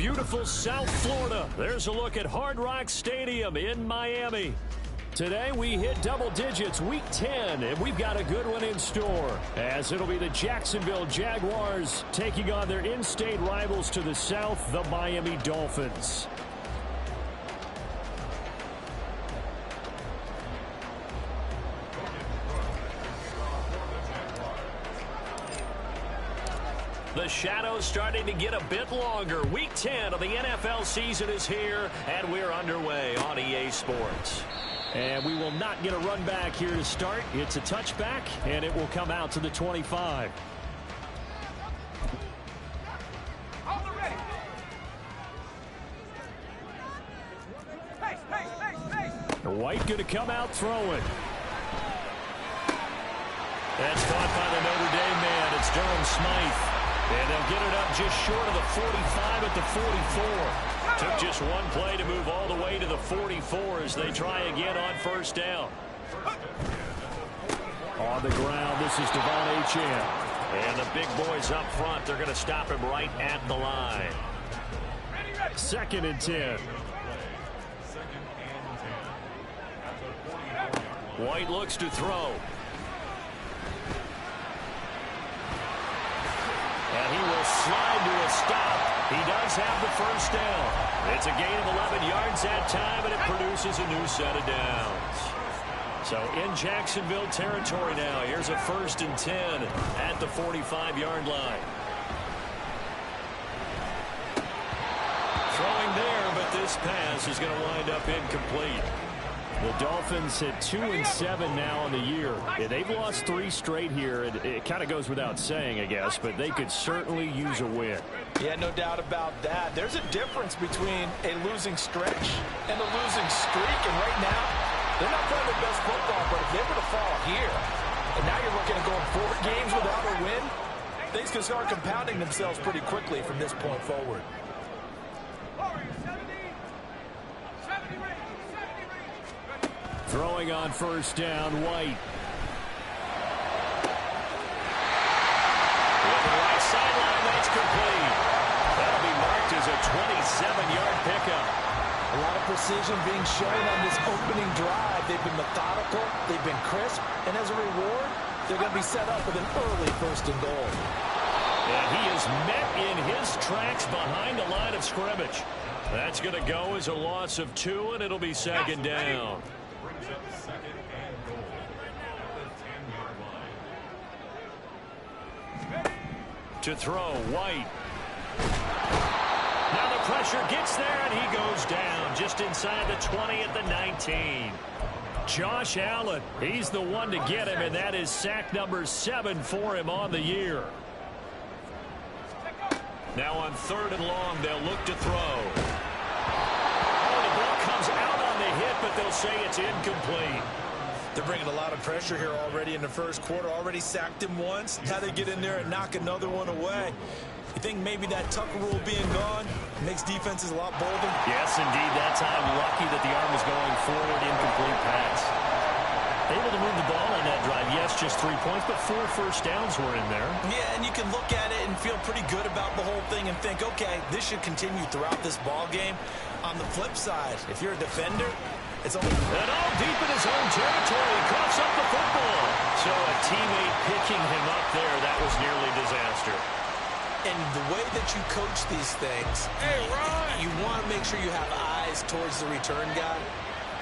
beautiful South Florida. There's a look at Hard Rock Stadium in Miami. Today we hit double digits, week 10, and we've got a good one in store, as it'll be the Jacksonville Jaguars taking on their in-state rivals to the south, the Miami Dolphins. The shadow's starting to get a bit longer. Week 10 of the NFL season is here, and we're underway on EA Sports. And we will not get a run back here to start. It's a touchback, and it will come out to the 25. White going to come out throwing. That's caught by the Notre Dame man. It's Durham Smythe. And they'll get it up just short of the 45 at the 44. Took just one play to move all the way to the 44 as they try again on first down. On the ground, this is Devon Achane. And the big boys up front, they're going to stop him right at the line. 2nd and 10. White looks to throw. And he will slide to a stop. He does have the first down. It's a gain of 11 yards that time, and it produces a new set of downs. So in Jacksonville territory now. Here's a 1st and 10 at the 45-yard line. Throwing there, but this pass is going to wind up incomplete. The Dolphins hit 2-7 now on the year. They've lost 3 straight here. It kind of goes without saying, I guess, but they could certainly use a win. Yeah, no doubt about that. There's a difference between a losing stretch and a losing streak, and right now, they're not playing their best football, but if they were to fall here, and now you're looking at going 4 games without a win, things can start compounding themselves pretty quickly from this point forward. Throwing on first down, White. With the right sideline, that's complete. That'll be marked as a 27-yard pickup. A lot of precision being shown on this opening drive. They've been methodical, they've been crisp, and as a reward, they're going to be set up with an early 1st and goal. And he is met in his tracks behind the line of scrimmage. That's going to go as a loss of 2, and it'll be 2nd down. To throw, White. Now the pressure gets there, and he goes down just inside the 20 at the 19. Josh Allen, he's the one to get him, and that is sack number 7 for him on the year. Now on 3rd and long, they'll look to throw. Oh, the ball comes out on the hit, but they'll say it's incomplete. They're bringing a lot of pressure here already in the first quarter. Already sacked him once. Now they get in there and knock another one away. You think maybe that Tucker rule being gone makes defenses a lot bolder? Yes, indeed. That time, lucky that the arm was going forward. Incomplete pass. Able to move the ball on that drive. Yes, just 3 points, but 4 first downs were in there. Yeah, and you can look at it and feel pretty good about the whole thing and think, okay, this should continue throughout this ball game. On the flip side, if you're a defender, it's only... And all deep in his own territory, he coughs up the football. So a teammate picking him up there, that was nearly disaster. And the way that you coach these things, you want to make sure you have eyes towards the return guy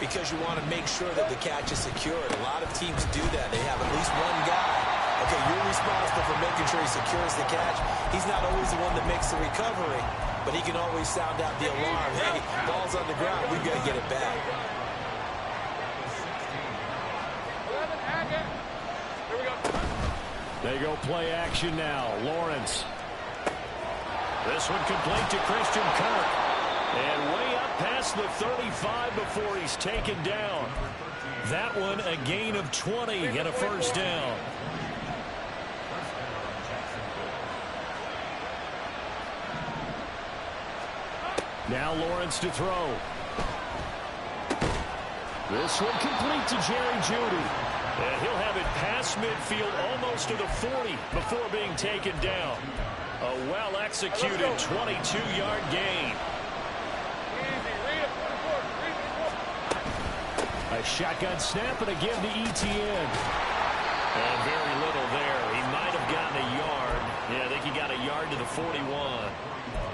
because you want to make sure that the catch is secured. A lot of teams do that. They have at least one guy. Okay, you're responsible for making sure he secures the catch. He's not always the one that makes the recovery, but he can always sound out the alarm. Hey, ball's on the ground. We've got to get it back. They go play action now. Lawrence. This one complete to Christian Kirk. And way up past the 35 before he's taken down. That one a gain of 20 and a first down. Now Lawrence to throw. This one complete to Jerry Jeudy. And he'll have it past midfield almost to the 40 before being taken down. A well-executed 22-yard gain. A shotgun snap and a give to Etienne. And very little there. He might have gotten a yard. Yeah, I think he got a yard to the 41.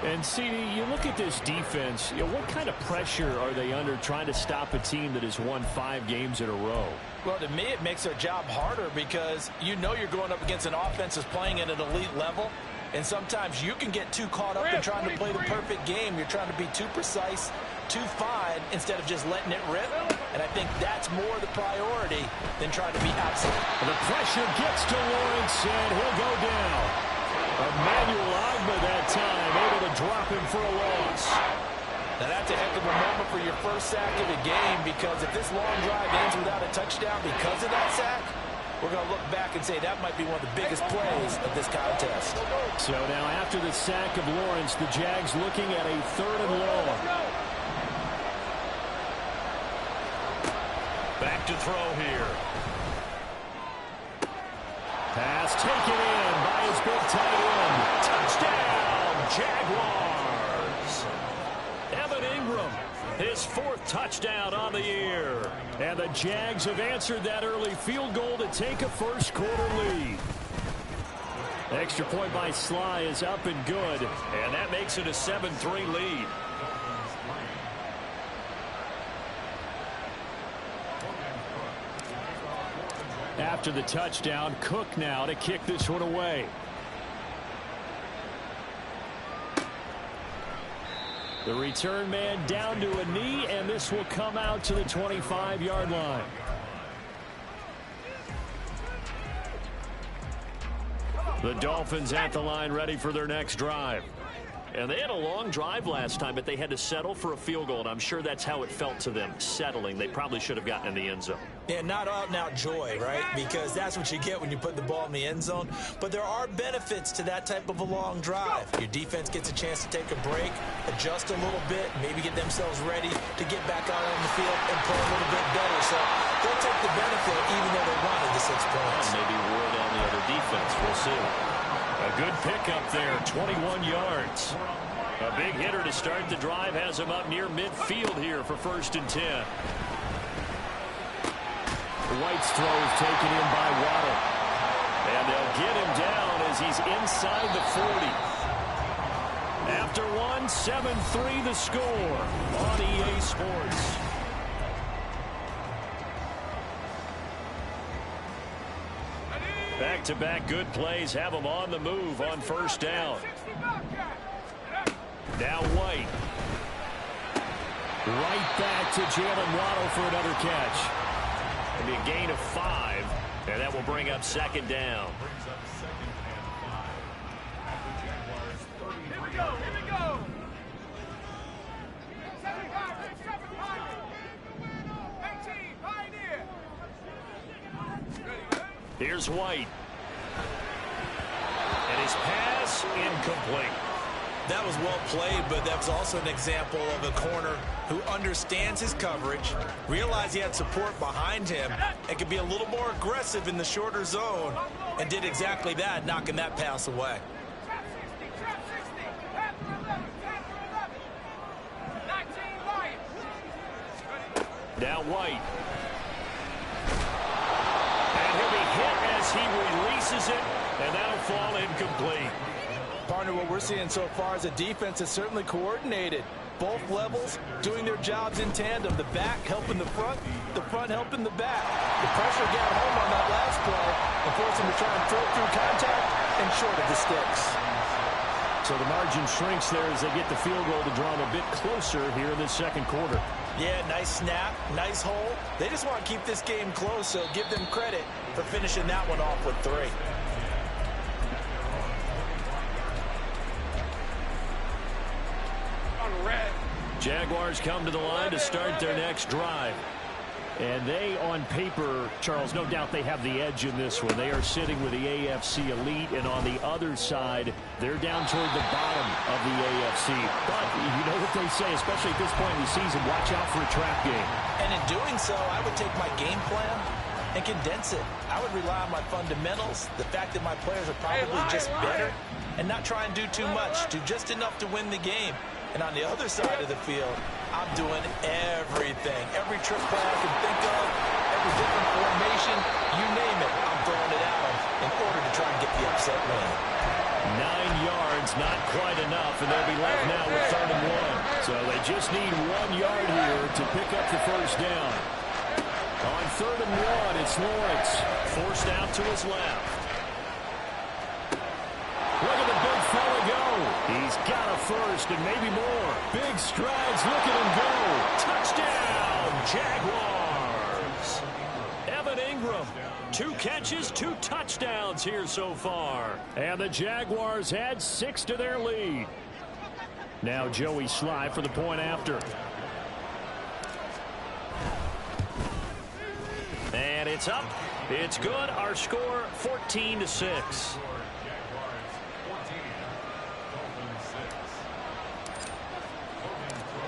And, CD, you look at this defense, what kind of pressure are they under trying to stop a team that has won 5 games in a row? Well, to me, it makes their job harder because you know you're going up against an offense that's playing at an elite level. And sometimes you can get too caught up in trying to play the perfect game. You're trying to be too precise, too fine, instead of just letting it rip. And I think that's more the priority than trying to be absolute. The pressure gets to Lawrence, and he'll go down. Emmanuel Agba that time, able to drop him for a loss. Now that's a heck of a moment for your first sack of the game, because if this long drive ends without a touchdown because of that sack, we're going to look back and say that might be one of the biggest plays of this contest. So now after the sack of Lawrence, the Jags looking at a 3rd and long. Back to throw here. Pass taken in by his big tight end. Touchdown, Jaguars. Evan Ingram, his 4th touchdown on the year. And the Jags have answered that early field goal to take a first-quarter lead. Extra point by Sly is up and good, and that makes it a 7-3 lead. After the touchdown, Cook now to kick this one away. The return man down to a knee, and this will come out to the 25-yard line. The Dolphins at the line ready for their next drive. And they had a long drive last time, but they had to settle for a field goal, and I'm sure that's how it felt to them, settling. They probably should have gotten in the end zone. Yeah, not out-and-out joy, right? Because that's what you get when you put the ball in the end zone. But there are benefits to that type of a long drive. Your defense gets a chance to take a break, adjust a little bit, maybe get themselves ready to get back out on the field and play a little bit better. So they'll take the benefit even though they wanted the 6 points. And maybe word on the other defense. We'll see. A good pickup there, 21 yards. A big hitter to start the drive has him up near midfield here for 1st and 10. White's throw is taken in by Waddle. And they'll get him down as he's inside the 40. After one, 7-3 the score on EA Sports. Back-to-back good plays have them on the move on 1st down. Now White. Right back to Jalen Waddle for another catch. It'll be a gain of 5, and that will bring up 2nd down. Here we go. Here's White. And his pass incomplete. That was well played, but that was also an example of a corner who understands his coverage, realized he had support behind him, and could be a little more aggressive in the shorter zone, and did exactly that, knocking that pass away. Now White. And he'll be hit as he releases it, and that'll fall incomplete. Partner, what we're seeing so far is a defense that's certainly coordinated. Both levels doing their jobs in tandem. The back helping the front helping the back. The pressure got home on that last play and forced him to try and throw through contact and short of the sticks. So the margin shrinks there as they get the field goal to draw them a bit closer here in this 2nd quarter. Yeah, nice snap, nice hole. They just want to keep this game close, so give them credit for finishing that one off with 3. Jaguars come to the line to start their next drive. And they, on paper, Charles, no doubt they have the edge in this one. They are sitting with the AFC elite, and on the other side, they're down toward the bottom of the AFC. But you know what they say, especially at this point in the season, watch out for a trap game. And in doing so, I would take my game plan and condense it. I would rely on my fundamentals, the fact that my players are probably just better, and not try and do too much. Do just enough to win the game. And on the other side of the field, I'm doing everything. Every trick play I can think of, every different formation, you name it, I'm throwing it at them in order to try and get the upset win. 9 yards, not quite enough, and they'll be left now with 3rd and 1. So they just need 1 yard here to pick up the first down. On 3rd and 1, it's Lawrence. Forced out to his left. Look at the big fella go. He's got a first and maybe more. Big strides. Look at him go. Touchdown, Jaguars. Evan Ingram, 2 catches, 2 touchdowns here so far. And the Jaguars add 6 to their lead. Now Joey Sly for the point after. And it's up. It's good. Our score, 14-6.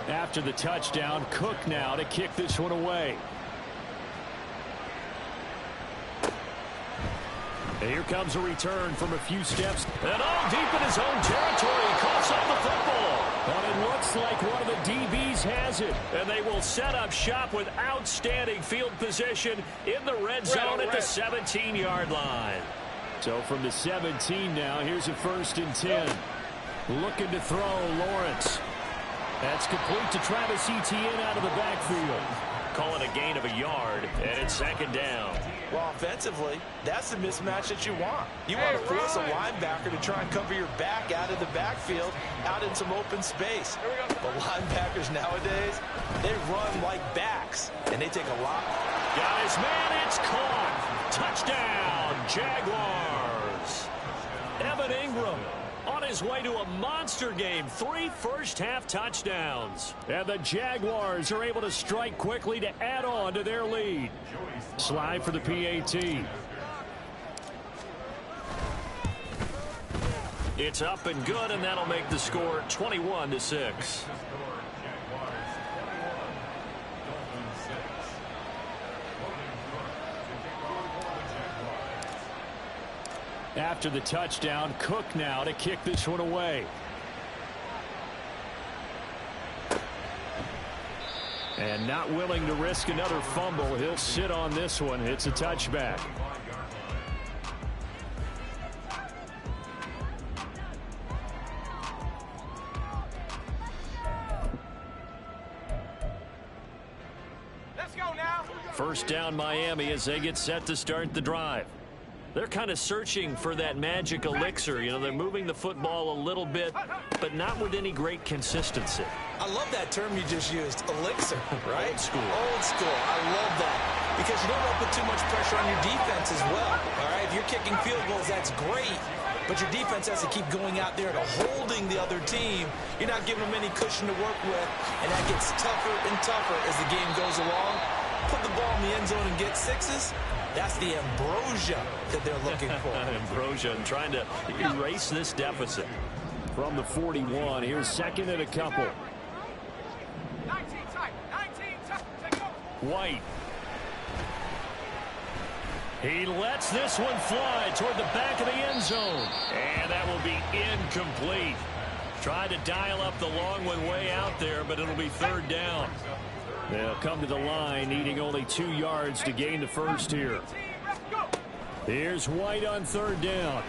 After the touchdown, Cook now to kick this one away. And here comes a return from a few steps. And all deep in his own territory. Coughs up the football. But it looks like one of the DBs has it. And they will set up shop with outstanding field position in the red zone at the 17-yard line. So from the 17 now, here's a 1st and 10. Looking to throw, Lawrence. That's complete to Travis Etienne out of the backfield. Calling a gain of a yard, and it's 2nd down. Well, offensively, that's the mismatch that you want. You want to force a linebacker to try and cover your back out of the backfield, out in some open space. But linebackers nowadays, they run like backs, and they take a lot. Got his man, it's caught. Touchdown, Jaguars. Evan Ingram on his way to a monster game. 3 first-half touchdowns. And the Jaguars are able to strike quickly to add on to their lead. Slide for the PAT. It's up and good, and that'll make the score 21-6. After the touchdown, Cook now to kick this one away. And not willing to risk another fumble. He'll sit on this one. It's a touchback. Let's go now. First down, Miami, as they get set to start the drive. They're kind of searching for that magic elixir. You know, they're moving the football a little bit, but not with any great consistency. I love that term you just used, elixir, right? Old school. Old school. I love that. Because you don't want to put too much pressure on your defense as well. All right, if you're kicking field goals, that's great. But your defense has to keep going out there to holding the other team. You're not giving them any cushion to work with, and that gets tougher and tougher as the game goes along. Put the ball in the end zone and get 6s. That's the ambrosia that they're looking for. Ambrosia and trying to erase this deficit. From the 41, here's 2nd and a couple. 19 tight, take it over. White. He lets this one fly toward the back of the end zone. And that will be incomplete. Tried to dial up the long one way out there, but it'll be 3rd down. They'll come to the line, needing only 2 yards to gain the first here. Here's White on 3rd down.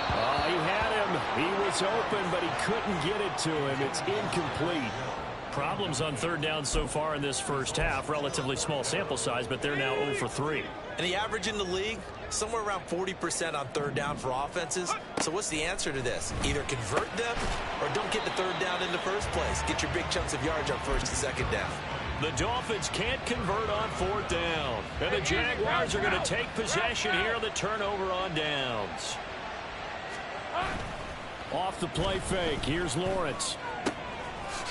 Oh, he had him. He was open, but he couldn't get it to him. It's incomplete. Problems on 3rd down so far in this first half. Relatively small sample size, but they're now 0 for 3. And the average in the league, somewhere around 40% on 3rd down for offenses. So what's the answer to this? Either convert them or don't get the 3rd down in the first place. Get your big chunks of yards on 1st and 2nd down. The Dolphins can't convert on 4th down. And the Jaguars are going to take possession here on the turnover on downs. Off the play fake. Here's Lawrence.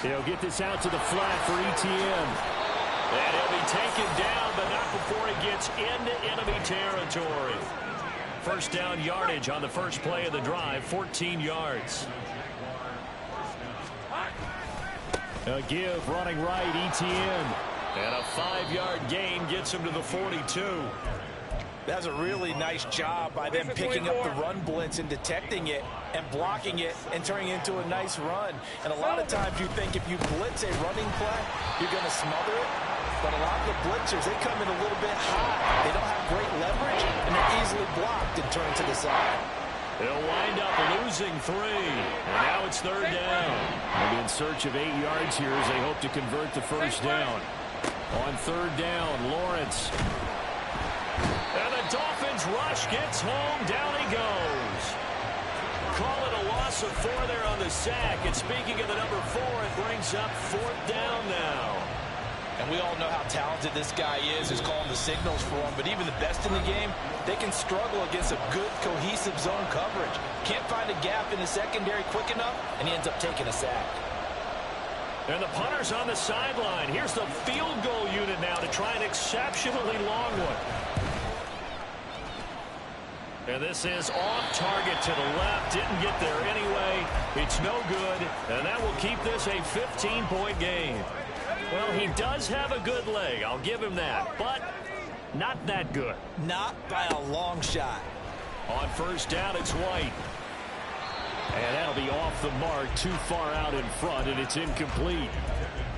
He'll get this out to the flat for Etienne. And he'll be taken down, but not before he gets into enemy territory. First down yardage on the first play of the drive, 14 yards. A give running right, Etienne. And a 5-yard gain gets him to the 42. That's a really nice job by them picking up the run blitz and detecting it. and blocking it and turning it into a nice run. And a lot of times you think if you blitz a running play, you're going to smother it. But a lot of the blitzers, they come in a little bit high. They don't have great leverage, and they're easily blocked and turned to the side. They'll wind up losing 3. And now it's 3rd down. They'll be in search of 8 yards here as they hope to convert the first down. On 3rd down, Lawrence. And the Dolphins rush gets home. Down he goes. Call it a loss of 4 there on the sack. And speaking of the number 4, it brings up 4th down now. And we all know how talented this guy is who's calling the signals for him. But even the best in the game, they can struggle against a good, cohesive zone coverage. Can't find a gap in the secondary quick enough, and he ends up taking a sack. And the punter's on the sideline. Here's the field goal unit now to try an exceptionally long one. And this is off target to the left. Didn't get there anyway. It's no good. And that will keep this a 15-point game. Well, he does have a good leg. I'll give him that. But not that good. Not by a long shot. On 1st down, it's White. And that'll be off the mark, too far out in front, and it's incomplete.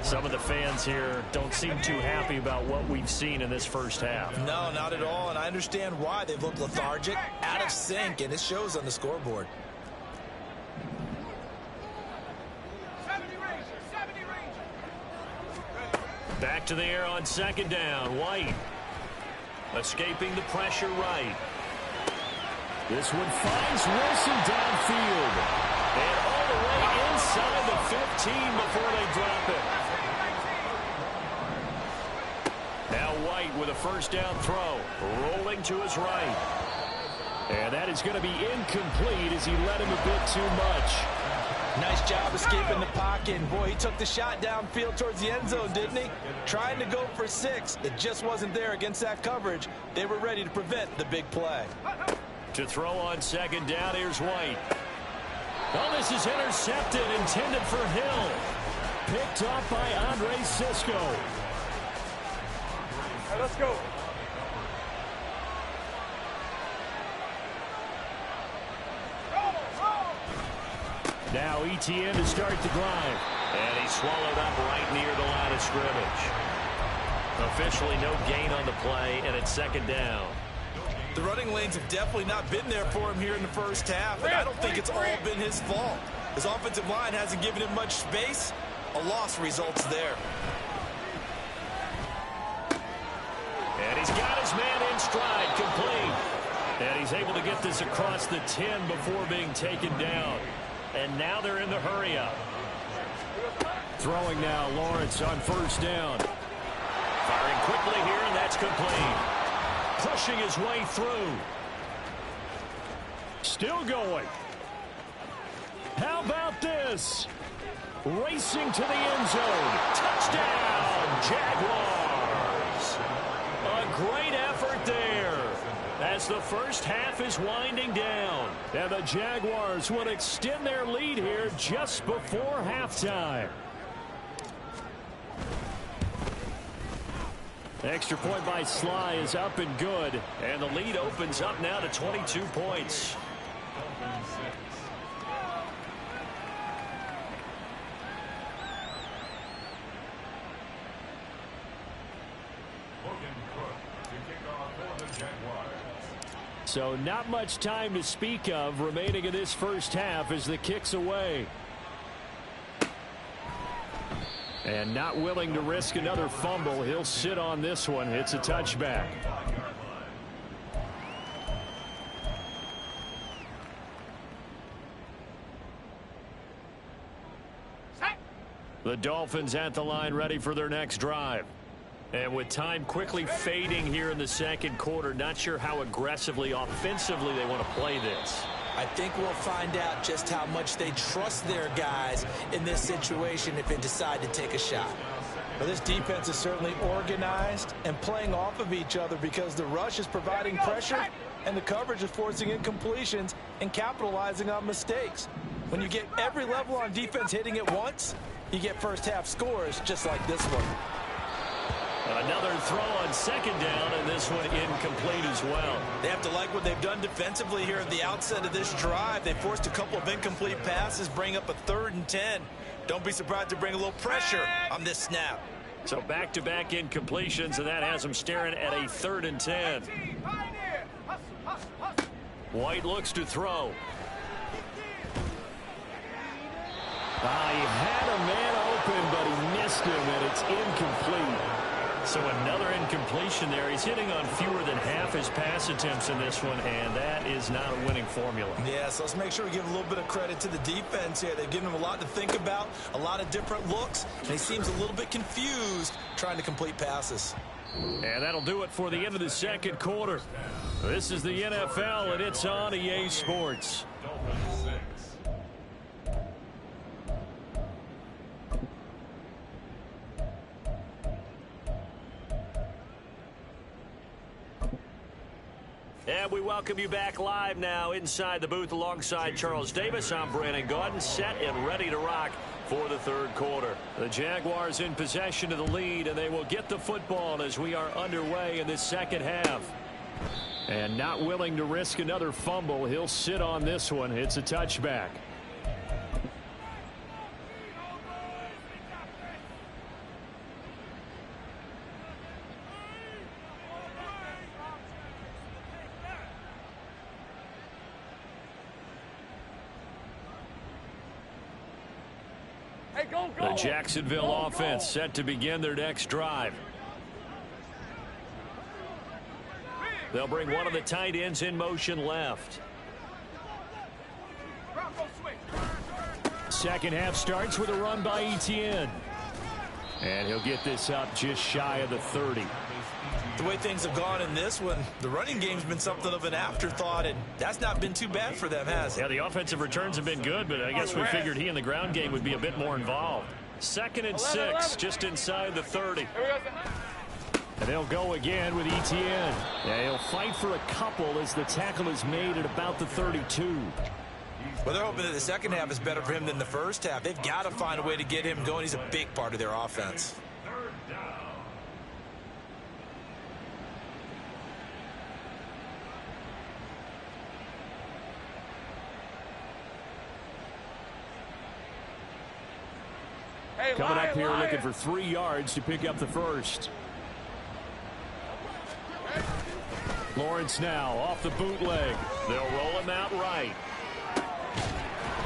Some of the fans here don't seem too happy about what we've seen in this first half. No, not at all, and I understand why. They've looked lethargic, out of sync, and it shows on the scoreboard. 70 Rangers, 70 Rangers. Back to the air on 2nd down. White escaping the pressure right. This one finds Wilson downfield. And all the way inside the 15 before they drop it. Now White with a 1st down throw. Rolling to his right. And that is going to be incomplete as he let him a bit too much. Nice job escaping the pocket. And boy, he took the shot downfield towards the end zone, didn't he? Trying to go for 6. It just wasn't there against that coverage. They were ready to prevent the big play. To throw on 2nd down, here's White. Oh, this is intercepted, intended for Hill. Picked off by Andre Sisco. Hey, let's go. Now ETN to start the drive. And he's swallowed up right near the line of scrimmage. Officially no gain on the play, and it's 2nd down. The running lanes have definitely not been there for him here in the first half, and I don't think it's all been his fault. His offensive line hasn't given him much space. A loss results there. And he's got his man in stride, complete. And he's able to get this across the 10 before being taken down. And now they're in the hurry-up. Throwing now, Lawrence on 1st down. Firing quickly here, and that's complete. Pushing his way through. Still going. How about this? Racing to the end zone. Touchdown, Jaguars. A great effort there as the first half is winding down. And the Jaguars will extend their lead here just before halftime. Extra point by Sly is up and good. And the lead opens up now to 22 points. So not much time to speak of remaining in this first half as the kick's away. And not willing to risk another fumble. He'll sit on this one. It's a touchback. The Dolphins at the line ready for their next drive. And with time quickly fading here in the second quarter, not sure how aggressively, offensively they want to play this. I think we'll find out just how much they trust their guys in this situation if they decide to take a shot. Well, this defense is certainly organized and playing off of each other because the rush is providing pressure and the coverage is forcing incompletions and capitalizing on mistakes. When you get every level on defense hitting at once, you get first half scores just like this one. Another throw on second down, and this one incomplete as well. They have to like what they've done defensively here at the outset of this drive. They forced a couple of incomplete passes, bring up a 3rd and 10. Don't be surprised to bring a little pressure on this snap. So back-to-back incompletions, and that has them staring at a 3rd and 10. White looks to throw. He had a man open, but he missed him, and it's incomplete. So another incompletion there. He's hitting on fewer than half his pass attempts in this one, and that is not a winning formula. Yeah, so let's make sure we give a little bit of credit to the defense here. They've given him a lot to think about, a lot of different looks, and he seems a little bit confused trying to complete passes. And that'll do it for the end of the second quarter. This is the NFL, and it's on EA Sports. And we welcome you back live now inside the booth alongside Charles Davis. I'm Brandon Gaudin, set and ready to rock for the third quarter. The Jaguars in possession of the lead, and they will get the football as we are underway in this second half. And not willing to risk another fumble, he'll sit on this one. It's a touchback. The Jacksonville offense set to begin their next drive. They'll bring one of the tight ends in motion left. Second half starts with a run by Etienne. And he'll get this up just shy of the 30. The way things have gone in this one, the running game's been something of an afterthought, and that's not been too bad for them, has it? Yeah, the offensive returns have been good, but I guess we figured he in the ground game would be a bit more involved. 2nd and 6, just inside the 30. And they'll go again with Etienne. Yeah, he'll fight for a couple as the tackle is made at about the 32. Well, they're hoping that the second half is better for him than the first half. They've got to find a way to get him going. He's a big part of their offense. Coming up here looking for 3 yards to pick up the first. Lawrence now off the bootleg. They'll roll him out right.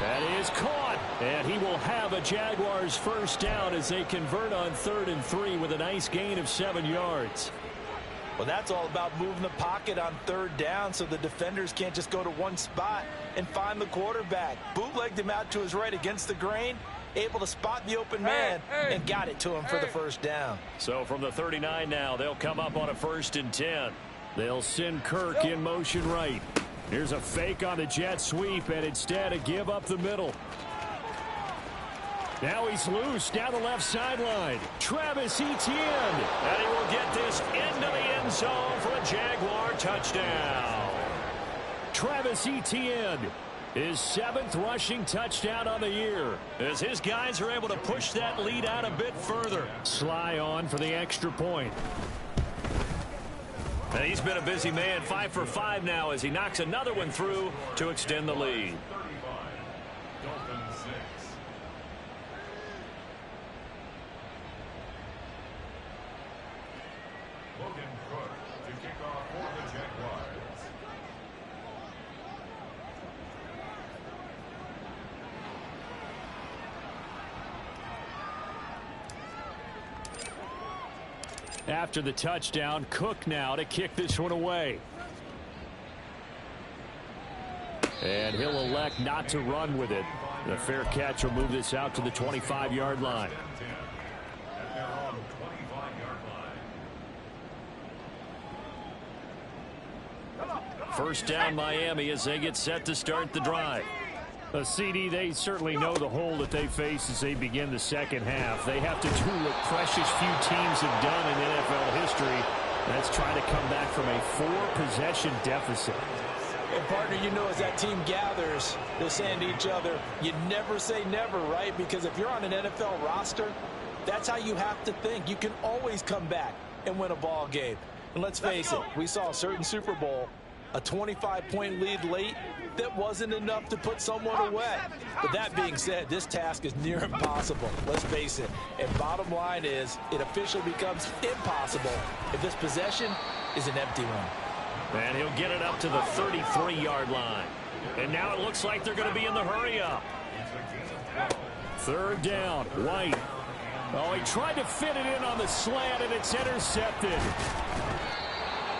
That is caught. And he will have a Jaguars first down as they convert on 3rd and 3 with a nice gain of 7 yards. Well, that's all about moving the pocket on 3rd down so the defenders can't just go to one spot and find the quarterback. Bootlegged him out to his right against the grain, able to spot the open man, and got it to him for the first down. So from the 39 now, they'll come up on a 1st and 10. They'll send Kirk in motion right. Here's a fake on the jet sweep, and instead a give up the middle. Now he's loose down the left sideline. Travis Etienne. And he will get this into the end zone for a Jaguar touchdown. Travis Etienne, his 7th rushing touchdown on the year, as his guys are able to push that lead out a bit further. Sly on for the extra point. And he's been a busy man, 5 for 5 now as he knocks another one through to extend the lead. After the touchdown, Cook now to kick this one away. And he'll elect not to run with it. The fair catch will move this out to the 25-yard line. First down Miami as they get set to start the drive. A CD, they certainly know the hole that they face as they begin the second half. They have to do what precious few teams have done in NFL history. That's trying to come back from a 4-possession deficit. And partner, you know, as that team gathers, they're saying to each other, you never say never, right? Because if you're on an NFL roster, that's how you have to think. You can always come back. and win a ball game. And let's face it, we saw a certain Super Bowl, a 25-point lead late that wasn't enough to put someone away. But that being said, this task is near impossible. Let's face it. And bottom line is, it officially becomes impossible if this possession is an empty one. And he'll get it up to the 33-yard line. And now it looks like they're going to be in the hurry-up. Third down, White. Oh, he tried to fit it in on the slant, and it's intercepted.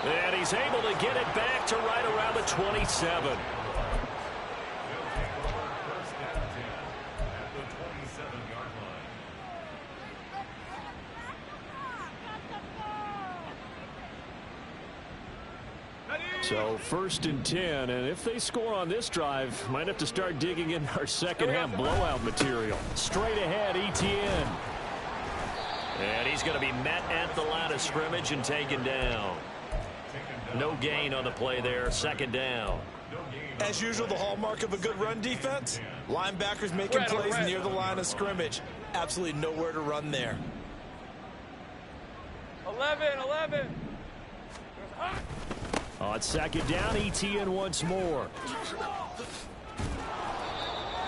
And he's able to get it back to right around the 27. So 1st and 10, and if they score on this drive, might have to start digging in our second half blowout material. Straight ahead, Etienne. And he's going to be met at the line of scrimmage and taken down. No gain on the play there, 2nd down. As usual, the hallmark of a good run defense, linebackers making plays near the line of scrimmage. Absolutely nowhere to run there. 11. On 2nd down, Etienne once more.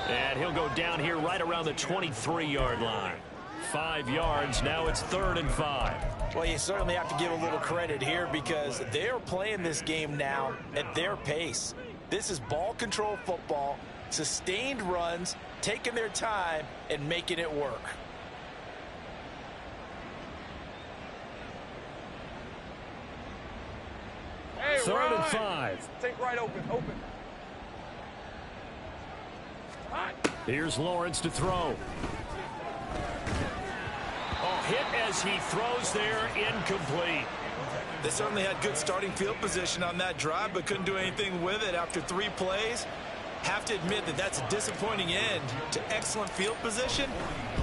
And he'll go down here right around the 23-yard line. 5 yards, now it's 3rd and 5. Well, you certainly have to give a little credit here because they're playing this game now at their pace. This is ball control football, sustained runs, taking their time, and making it work. Hey, 3rd and 5. Take right open. Here's Lawrence to throw. Oh, hit as he throws there, incomplete. They certainly had good starting field position on that drive, but couldn't do anything with it after 3 plays. Have to admit that that's a disappointing end to excellent field position.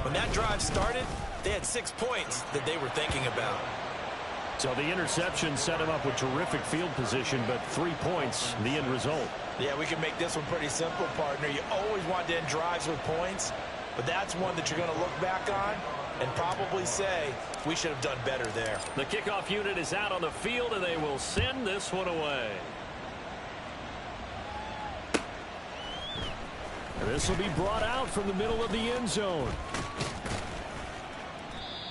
When that drive started, they had 6 points that they were thinking about. So the interception set him up with terrific field position, but 3 points, the end result. Yeah, we can make this one pretty simple, partner. You always want to end drives with points, but that's one that you're going to look back on and probably say, we should have done better there. The kickoff unit is out on the field, and they will send this one away. This will be brought out from the middle of the end zone.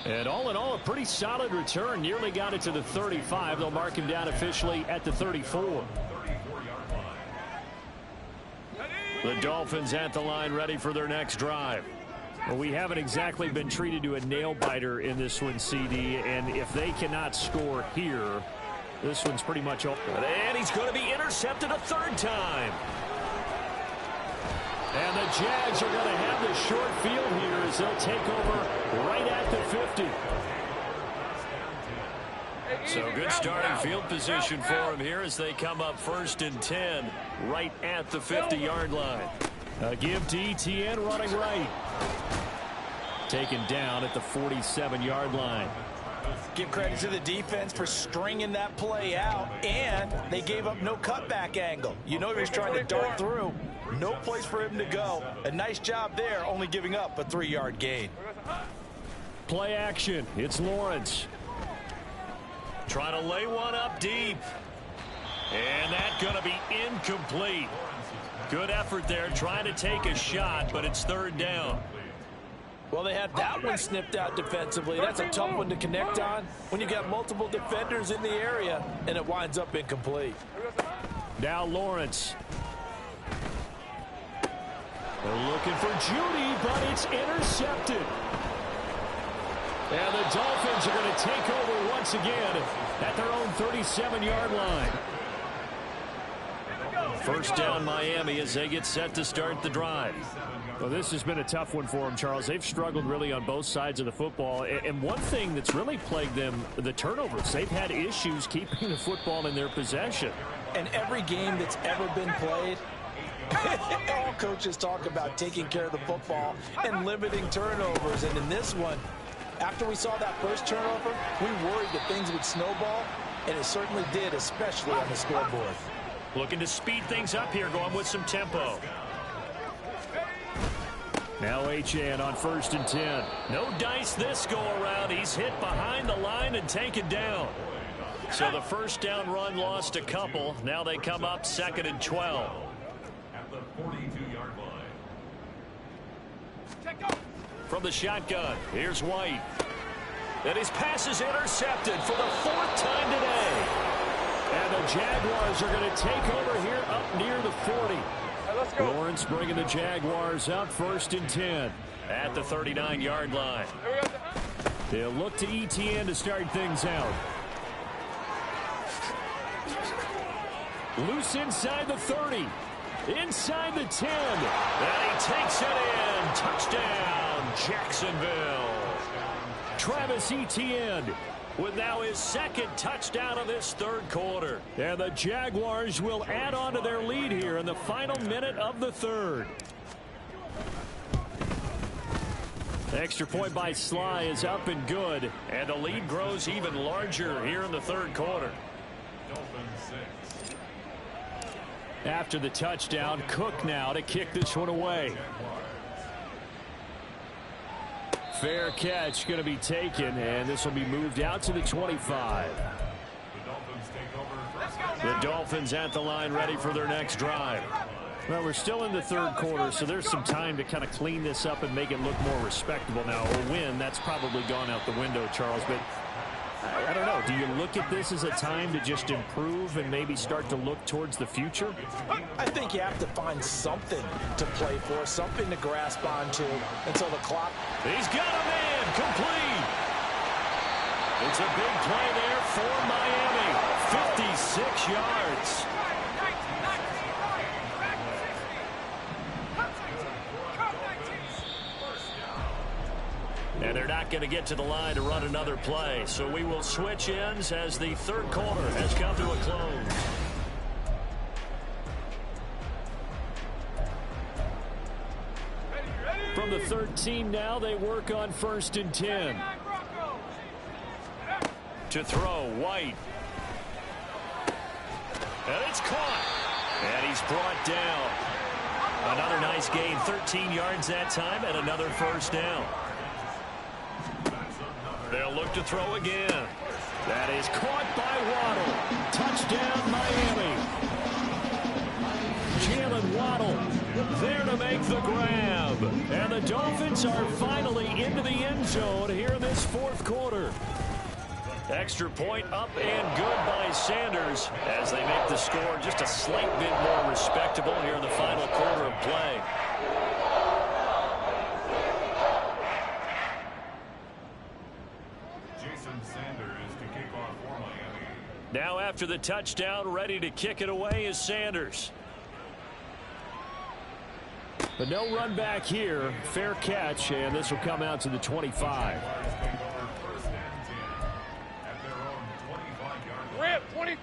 And all in all, a pretty solid return. Nearly got it to the 35. They'll mark him down officially at the 34. The Dolphins at the line, ready for their next drive. Well, we haven't exactly been treated to a nail-biter in this one, CD. And if they cannot score here, this one's pretty much over. And he's going to be intercepted a 3rd time. And the Jags are going to have the short field here as they'll take over right at the 50. So good starting field position for him here as they come up 1st and 10 right at the 50-yard line. A give to Etienne running right. Taken down at the 47-yard line. Give credit to the defense for stringing that play out, and they gave up no cutback angle. You know he was trying to dart through. No place for him to go. A nice job there, only giving up a 3-yard gain. Play action. It's Lawrence. Trying to lay one up deep. And that's going to be incomplete. Good effort there, trying to take a shot, but it's 3rd down. Well, they had that one snipped out defensively. That's a tough one to connect on when you got multiple defenders in the area, and it winds up incomplete. Now Lawrence. They're looking for Judy, but it's intercepted. And the Dolphins are going to take over once again at their own 37-yard line. 1st down Miami as they get set to start the drive. Well, this has been a tough one for them, Charles. They've struggled really on both sides of the football. And one thing that's really plagued them, the turnovers. They've had issues keeping the football in their possession. And every game that's ever been played, all coaches talk about taking care of the football and limiting turnovers. And in this one, after we saw that first turnover, we worried that things would snowball, and it certainly did, especially on the scoreboard. Looking to speed things up here, going with some tempo. Now Achane on 1st and 10. No dice this go around. He's hit behind the line and taken down. So the first down run lost a couple. Now they come up 2nd and 12. At the 42-yard line. From the shotgun, here's White. And his pass is intercepted for the 4th time today. And the Jaguars are going to take over here up near the 40. Let's go. Lawrence bringing the Jaguars up 1st and 10 at the 39-yard line. They'll look to ETN to start things out. Loose inside the 30. Inside the 10. And he takes it in. Touchdown, Jacksonville. Travis Etienne with now his 2nd touchdown of this 3rd quarter. And the Jaguars will add on to their lead here in the final minute of the 3rd. Extra point by Sly is up and good. And the lead grows even larger here in the 3rd quarter. After the touchdown, Cook now to kick this one away. Fair catch going to be taken, and this will be moved out to the 25. The Dolphins at the line ready for their next drive. Well, we're still in the 3rd quarter, so there's some time to kind of clean this up and make it look more respectable now. A win, that's probably gone out the window, Charles, but I don't know. Do you look at this as a time to just improve and maybe start to look towards the future? I think you have to find something to play for, something to grasp onto until the clock. He's got a man complete. It's a big play there for Miami. 56 yards. And they're not going to get to the line to run another play. So we will switch ends as the 3rd quarter has come to a close. From the 13 now, they work on 1st and 10. To throw, White. And it's caught. And he's brought down. Another nice gain, 13 yards that time, and another 1st down. They'll look to throw again. That is caught by Waddle. Touchdown, Miami. Jalen Waddle there to make the grab. And the Dolphins are finally into the end zone here in this 4th quarter. Extra point up and good by Sanders as they make the score just a slight bit more respectable here in the final quarter of play. Now after the touchdown, ready to kick it away is Sanders. But no run back here. Fair catch, and this will come out to the 25.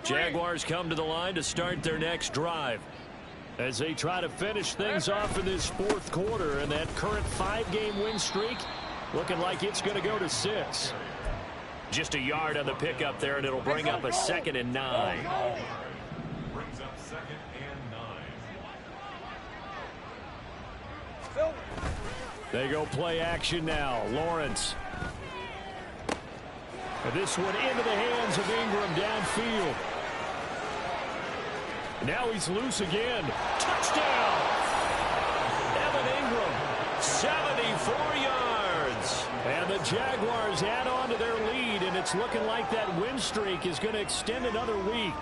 Jaguars come to the line to start their next drive as they try to finish things off in this 4th quarter, and that current 5-game win streak looking like it's going to go to 6. Just a yard on the pickup there, and it'll bring up a 2nd and 9. Brings up 2nd and 9. They go play action now. Lawrence. And this one into the hands of Ingram downfield. Now he's loose again. Touchdown! Evan Ingram, 74 yards. And the Jaguars add on to their lead, and it's looking like that win streak is going to extend another week.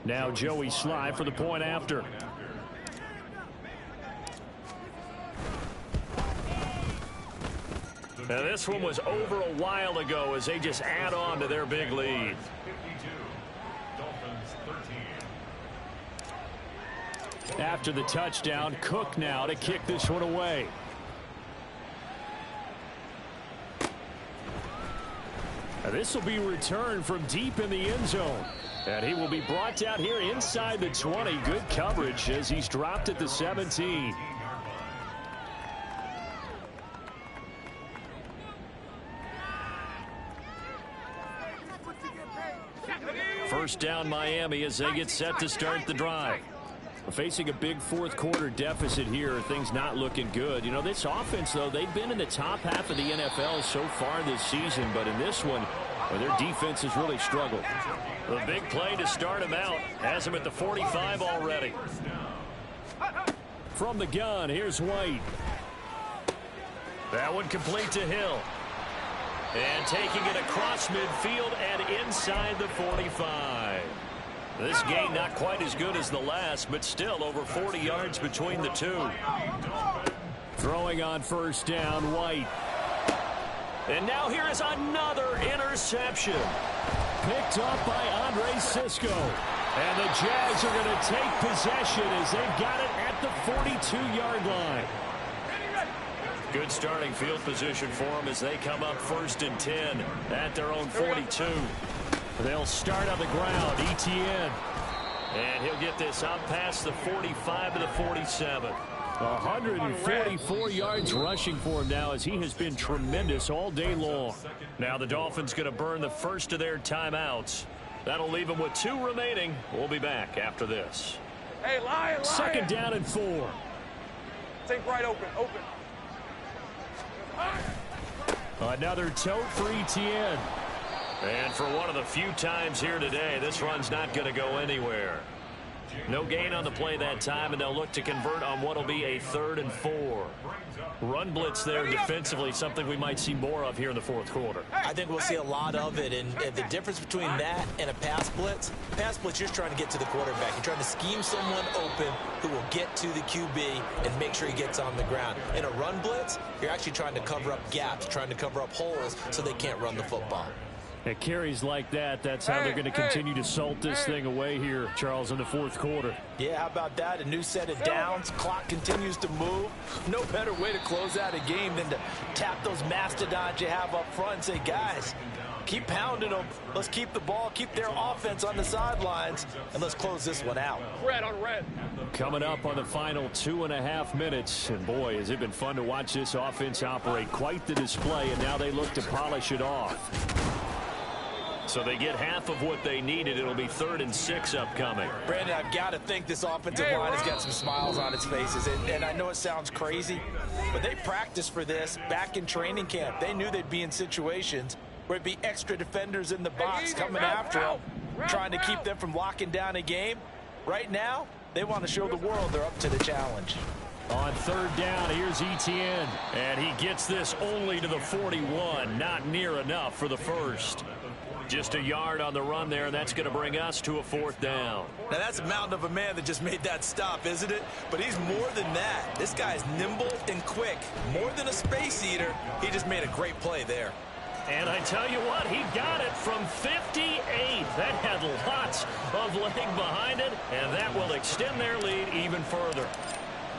Now Joey Sly for the point after. Now this one was over a while ago as they just add on to their big lead. 52. Dolphins 13. After the touchdown, Cook now to kick this one away. Now this will be returned from deep in the end zone. And he will be brought down here inside the 20. Good coverage as he's dropped at the 17. first down Miami as they get set to start the drive. Facing a big fourth quarter deficit here, things not looking good. You know, this offense, though, they've been in the top half of the NFL so far this season, but in this one, well, their defense has really struggled. The big play to start him out has him at the 45 already. From the gun, here's White. That one complete to Hill. And taking it across midfield and inside the 45. This gain not quite as good as the last, but still over 40 yards between the two. Throwing on first down, White. And now here is another interception. Picked up by Andre Sisco. And the Jags are going to take possession as they've got it at the 42-yard line. Good starting field position for them as they come up 1st and 10 at their own 42. They'll start on the ground, Etienne. And he'll get this out past the 45 to the 47. 144 yards rushing for him now as he has been tremendous all day long. Now the Dolphins going to burn the first of their timeouts. That'll leave them with 2 remaining. We'll be back after this. Hey, Lion. Second down and 4. Take right open. Another tote for Etienne. And for one of the few times here today, this run's not going to go anywhere. No gain on the play that time, and they'll look to convert on what will be a 3rd and 4. Run blitz there defensively, something we might see more of here in the fourth quarter. I think we'll see a lot of it, and the difference between that and a pass blitz, you're just trying to get to the quarterback. You're trying to scheme someone open who will get to the QB and make sure he gets on the ground. In a run blitz, you're actually trying to cover up gaps, trying to cover up holes so they can't run the football. At carries like that, that's how they're going to continue to salt this thing away here, Charles, in the fourth quarter. Yeah, how about that? A new set of downs. Clock continues to move. No better way to close out a game than to tap those mastodons you have up front and say, guys, keep pounding them. Let's keep the ball, keep their offense on the sidelines, and let's close this one out. Red on red. Coming up on the final 2.5 minutes, and boy, has it been fun to watch this offense operate. Quite the display, and now they look to polish it off. So they get half of what they needed. It'll be 3rd and 6 upcoming. Brandon, I've got to think this offensive line has got some smiles on its faces. And I know it sounds crazy, but they practiced for this back in training camp. They knew they'd be in situations where it'd be extra defenders in the box coming after them, trying to keep them from locking down a game. Right now, they want to show the world they're up to the challenge. On 3rd down, here's Etienne. And he gets this only to the 41. Not near enough for the first. Just a yard on the run there, and that's going to bring us to a 4th down. Now, that's a mountain of a man that just made that stop, isn't it? But he's more than that. This guy's nimble and quick. More than a space eater, he just made a great play there. And I tell you what, he got it from 58. That had lots of leg behind it, and that will extend their lead even further.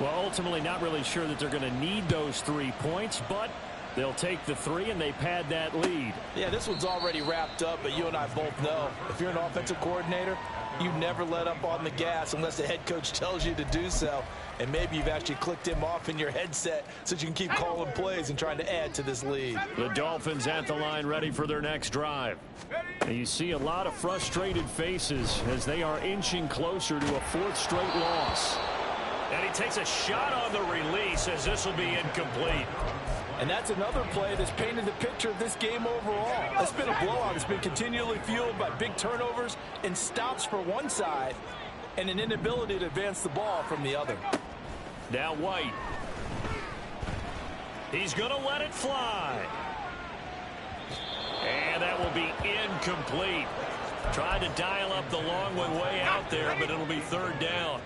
Well, ultimately, not really sure that they're going to need those 3 points, but they'll take the 3 and they pad that lead. Yeah, this one's already wrapped up, but you and I both know if you're an offensive coordinator, you never let up on the gas unless the head coach tells you to do so. And maybe you've actually clicked him off in your headset so you can keep calling plays and trying to add to this lead. The Dolphins at the line ready for their next drive. And you see a lot of frustrated faces as they are inching closer to a 4th straight loss. And he takes a shot on the release as this will be incomplete. And that's another play that's painted the picture of this game overall. It's been a blowout. It's been continually fueled by big turnovers and stops for one side and an inability to advance the ball from the other. Now White. He's going to let it fly. And that will be incomplete. Tried to dial up the long one way out there, but it'll be 3rd down.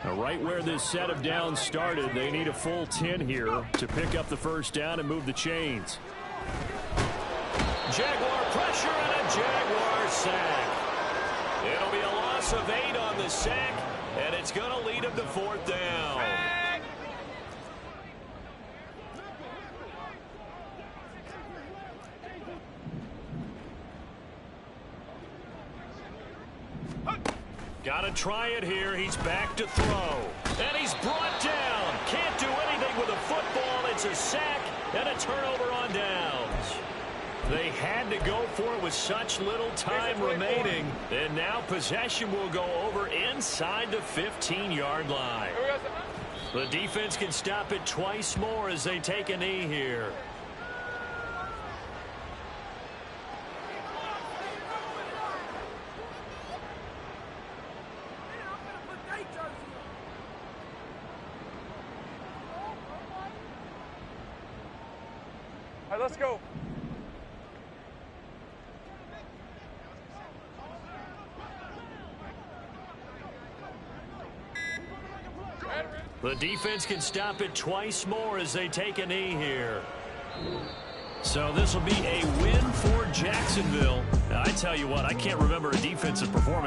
Now, right where this set of downs started, they need a full 10 here to pick up the first down and move the chains. Jaguar pressure and a Jaguar sack. It'll be a loss of 8 on the sack, and it's going to lead them to 4th down. Got to try it here. He's back to throw. And he's brought down. Can't do anything with a football. It's a sack and a turnover on downs. They had to go for it with such little time remaining. And now possession will go over inside the 15-yard line. The defense can stop it twice more as they take a knee here. All right, let's go. The defense can stop it twice more as they take a knee here. So this will be a win for Jacksonville. Now, I tell you what, I can't remember a defensive performance